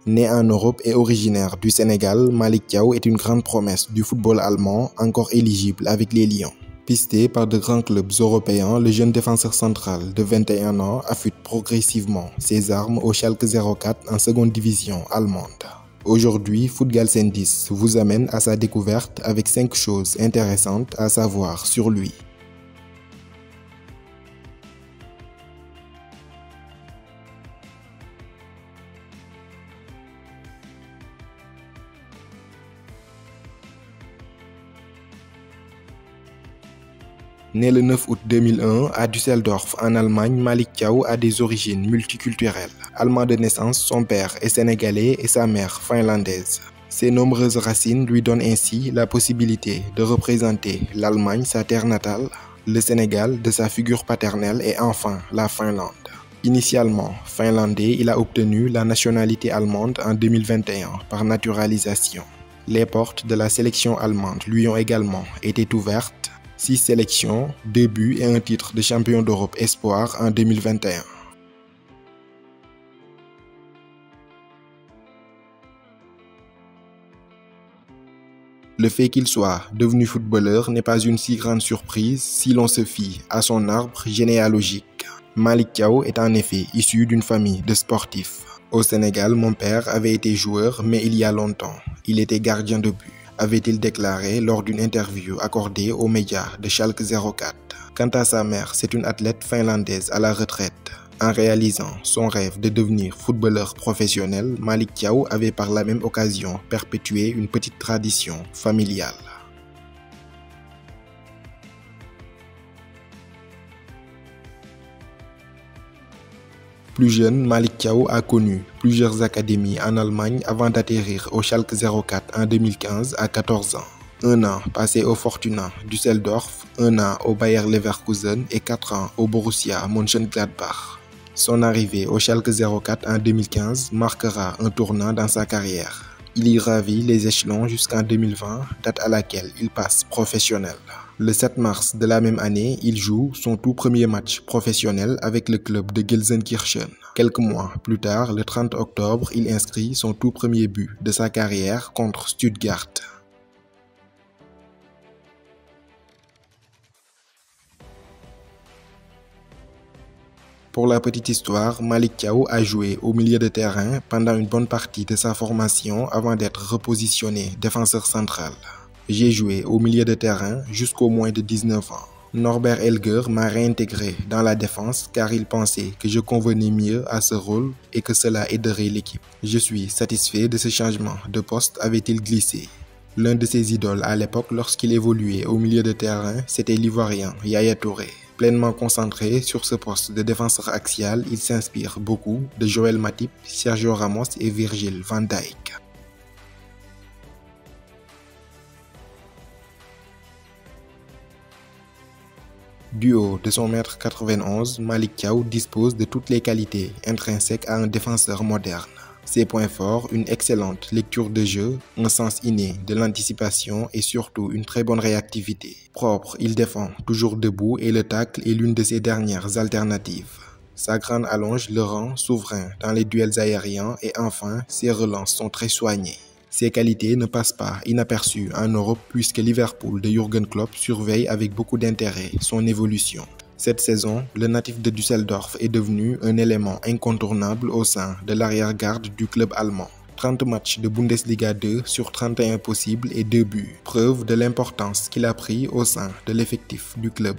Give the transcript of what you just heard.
Né en Europe et originaire du Sénégal, Malick Thiaw est une grande promesse du football allemand, encore éligible avec les Lions. Pisté par de grands clubs européens, le jeune défenseur central de 21 ans affûte progressivement ses armes au Schalke 04 en seconde division allemande. Aujourd'hui, Foot Galsen 10 vous amène à sa découverte avec 5 choses intéressantes à savoir sur lui. Né le 9 août 2001 à Düsseldorf en Allemagne, Malick Thiaw a des origines multiculturelles. Allemand de naissance, son père est sénégalais et sa mère finlandaise. Ses nombreuses racines lui donnent ainsi la possibilité de représenter l'Allemagne, sa terre natale, le Sénégal de sa figure paternelle et enfin la Finlande. Initialement finlandais, il a obtenu la nationalité allemande en 2021 par naturalisation. Les portes de la sélection allemande lui ont également été ouvertes. 6 sélections, 2 buts et un titre de champion d'Europe espoir en 2021. Le fait qu'il soit devenu footballeur n'est pas une si grande surprise si l'on se fie à son arbre généalogique. Malick Thiaw est en effet issu d'une famille de sportifs. Au Sénégal, mon père avait été joueur, mais il y a longtemps. Il était gardien de but, avait-il déclaré lors d'une interview accordée aux médias de Schalke 04. Quant à sa mère, c'est une athlète finlandaise à la retraite. En réalisant son rêve de devenir footballeur professionnel, Malick Thiaw avait par la même occasion perpétué une petite tradition familiale. Plus jeune, Malick Thiaw a connu plusieurs académies en Allemagne avant d'atterrir au Schalke 04 en 2015 à 14 ans. 1 an passé au Fortuna Düsseldorf, 1 an au Bayer Leverkusen et 4 ans au Borussia Mönchengladbach. Son arrivée au Schalke 04 en 2015 marquera un tournant dans sa carrière. Il y gravit les échelons jusqu'en 2020, date à laquelle il passe professionnel. Le 7 mars de la même année, il joue son tout premier match professionnel avec le club de Gelsenkirchen. Quelques mois plus tard, le 30 octobre, il inscrit son tout premier but de sa carrière contre Stuttgart. Pour la petite histoire, Malick Thiaw a joué au milieu de terrain pendant une bonne partie de sa formation avant d'être repositionné défenseur central. J'ai joué au milieu de terrain jusqu'au moins de 19 ans. Norbert Elger m'a réintégré dans la défense car il pensait que je convenais mieux à ce rôle et que cela aiderait l'équipe. Je suis satisfait de ce changement de poste, avait-il glissé. L'un de ses idoles à l'époque lorsqu'il évoluait au milieu de terrain, c'était l'Ivoirien Yaya Touré. Pleinement concentré sur ce poste de défenseur axial, il s'inspire beaucoup de Joël Matip, Sergio Ramos et Virgil van Dijk. Du haut de son mètre 91, Malick Thiaw dispose de toutes les qualités intrinsèques à un défenseur moderne. Ses points forts, une excellente lecture de jeu, un sens inné de l'anticipation et surtout une très bonne réactivité. Propre, il défend toujours debout et le tacle est l'une de ses dernières alternatives. Sa grande allonge le rend souverain dans les duels aériens et enfin, ses relances sont très soignées. Ses qualités ne passent pas inaperçues en Europe puisque Liverpool de Jürgen Klopp surveille avec beaucoup d'intérêt son évolution. Cette saison, le natif de Düsseldorf est devenu un élément incontournable au sein de l'arrière-garde du club allemand. 30 matchs de Bundesliga 2 sur 31 possibles et 2 buts, preuve de l'importance qu'il a pris au sein de l'effectif du club.